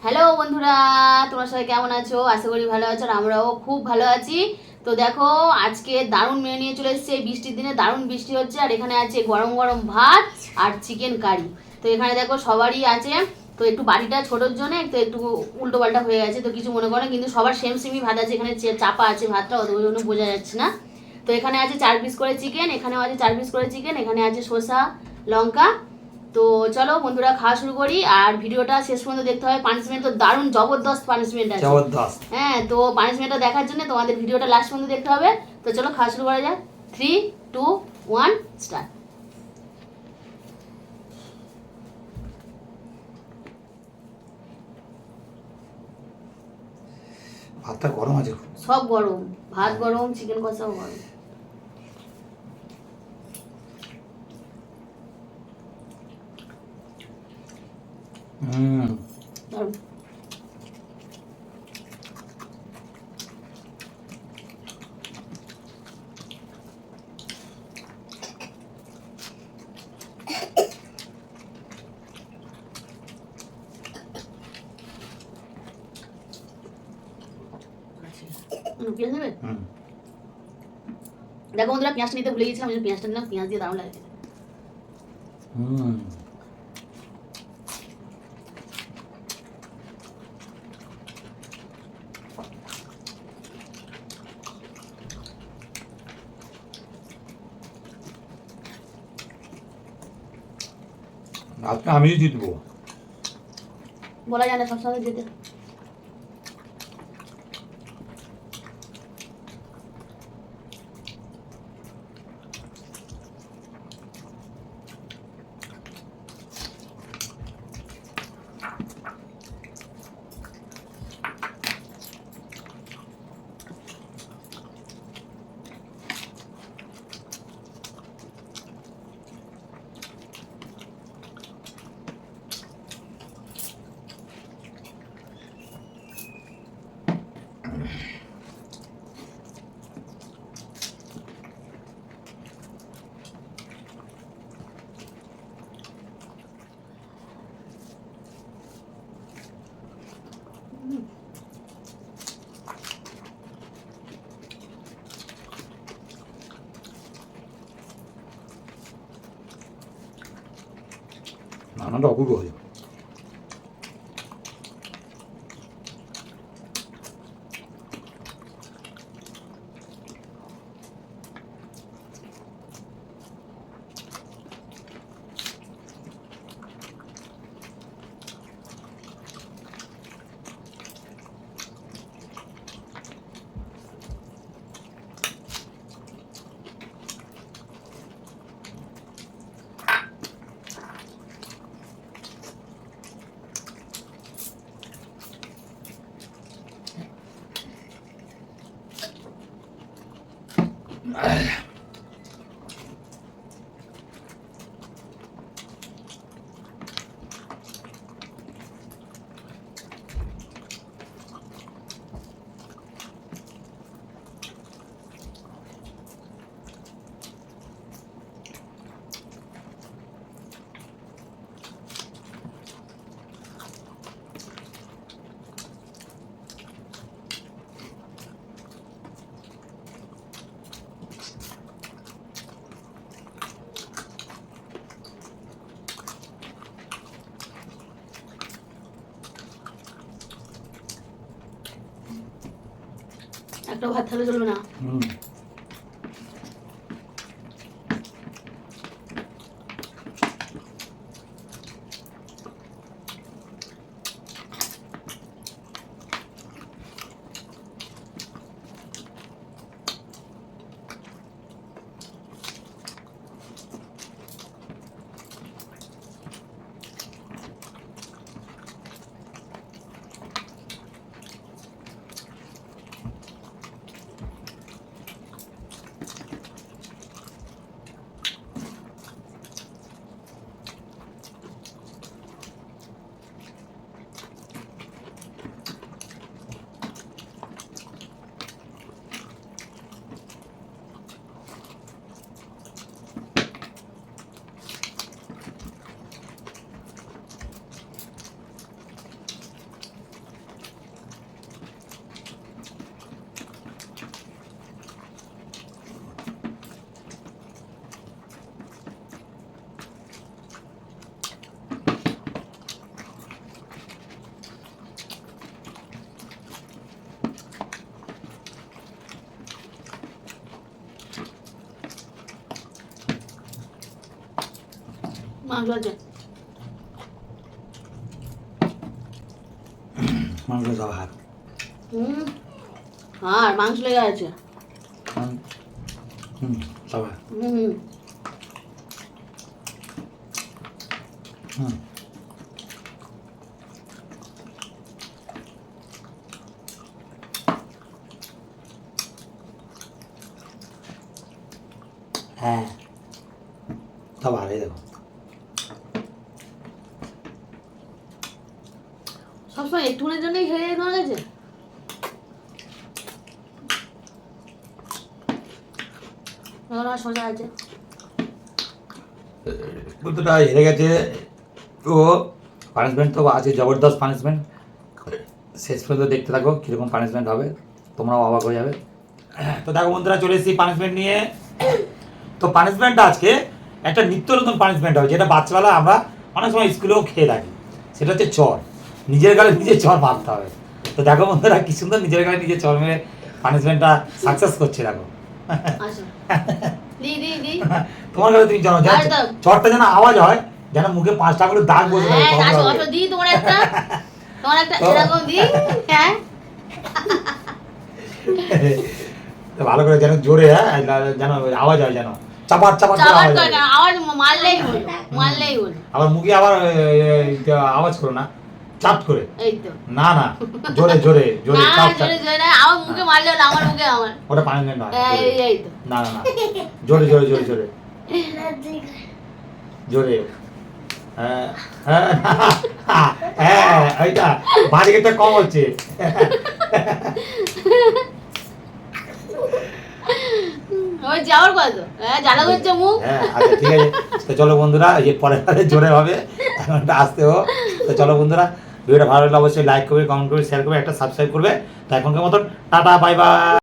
Hello বন্ধুরা, তোমরা সবাই কেমন আছো? আশা করি ভালো আছো, আর আমরাও খুব ভালো আছি। তো দেখো, আজকে দারুণ মেনু নিয়ে চলে এসেছে। এই বৃষ্টির দিনে দারুণ বৃষ্টি হচ্ছে, আর এখানে আছে গরম গরম ভাত আর চিকেন কারি। তো এখানে দেখো সবারই আছে। তো একটু বাড়িটা ছোটোর জন্য একটু উল্টো পাল্টা হয়ে গেছে, তো কিছু মনে করো না, কিন্তু সবার সেম সেমই ভাত আছে। এখানে চাপা আছে ভাতটা, ওই জন্য বোঝা যাচ্ছে না। তো এখানে আছে 4 পিস করে চিকেন, এখানেও আছে 4 পিস করে চিকেন, এখানে আছে শসা, লঙ্কা। তো চলো বন্ধুরা, খাওয়া শুরু করি। আর ভিডিওটা শেষ পর্যন্ত দেখতে হবে। পানিশমেন্ট তো দারুণ জবরদস্ত পানিশমেন্ট আছে, জবরদস্ত। হ্যাঁ। তো পানিশমেন্টটা দেখার জন্য তোমাদের ভিডিওটা লাস্ট পর্যন্ত দেখতে হবে। তো চলো খাওয়া শুরু করা যাক। 3, 2, 1, স্টার্ট। ভাতটা গরম আছে খুব। সব গরম, ভাত গরম, চিকেন কষাও গরম। দারুণ। পেঁয়াজ নেবে? দেখো বন্ধুরা, পেঁয়াজটা নিতে ভুলে গেছিলাম, ওই জন্য পেঁয়াজটা নিলাম। পেঁয়াজ দিয়ে দারুণ লাগে খেতে। ভাতটা আমিই জিতবো। বলা যায় না সবসময় যেতে। রান্নাটা অপূর্ব হয়েছে। একটা ভাত থাকলে চলবে না। মাংস আছে। মাংস সব হাত আর মাংস লেগে আছে। সব হাত হুম হ্যাঁ সব হাত এই দেখো। সবসময় একটুখানির জন্যই হেরে যায় তোমার কাছে? এখন আমার সোজা আছে। বুদ্ধটা হেরে গেছে, তো পানিশমেন্ট তো আছে, জবরদস্ত পানিশমেন্ট। শেষ পর্যন্ত দেখতে থাকো কীরকম পানিশমেন্ট হবে, তোমরাও অবাক হয়ে যাবে। তো দেখো বন্ধুরা, চলে এসেছি পানিশমেন্ট নিয়ে। তো পানিশমেন্টটা আজকে একটা নিত্য নতুন পানিশমেন্ট হবে, যেটা বাচ্চাবেলা আমরা অনেক সময় স্কুলেও খেয়ে থাকি। সেটা হচ্ছে চর, নিজের গালে নিজে চর মারতে হবে। তো দেখো বন্ধুরা, কি সুন্দর নিজের গালে নিজে চর মেরে পানিশমেন্টটা সাকসেস করছে। দেখো আচ্ছা দি দি দি। তোমার কাছে তুমি জানো আর দাও। চরটা যেন আওয়াজ হয়, যেন মুখে 5টা করে দাগ বসে হ্যাঁ থাকে, আসো তবে আসো হবে। দি, তোমার একটা এরকম দি। হ্যাঁ তো ভালো করে যেন জোরে, হ্যাঁ যেন আওয়াজ হয়, যেন চাপার চাপার করে চাবার আওয়াজ তো হয়। না, আওয়াজ মারলেই হলো, মারলেই হলো। আবার মুখে আবার আওয়াজ করো না, চাপ করে। এই তো। না না, জোরে জোরে জোরে না চাপ চাপ। জোরে জোরে না, আমার মুখে মারলে হলো, আমার মুখে আমার। ওটা পানিশমেন্ট নয়। এই তো। না না না, জোরে জোরে জোরে জোরে জোরে। হ্যাঁ হ্যাঁ হ্যাঁ, এইটা বাড়িটা কম হচ্ছে। ওই যাওয়ার কথা, হ্যাঁ জ্বালা করছে মুখ। হ্যাঁ আচ্ছা ঠিক আছে। তো চলো বন্ধুরা, এই পরের বারে জোরে হবে, এখনটা আসতে হো। তো চলো বন্ধুরা, ভিডিওটা ভালো লাগলে অবশ্যই লাইক করবে, কমেন্ট করবে, শেয়ার করবে, একটা সাবস্ক্রাইব করবে। তো এখনকার মতন টাটা, বাই বাই।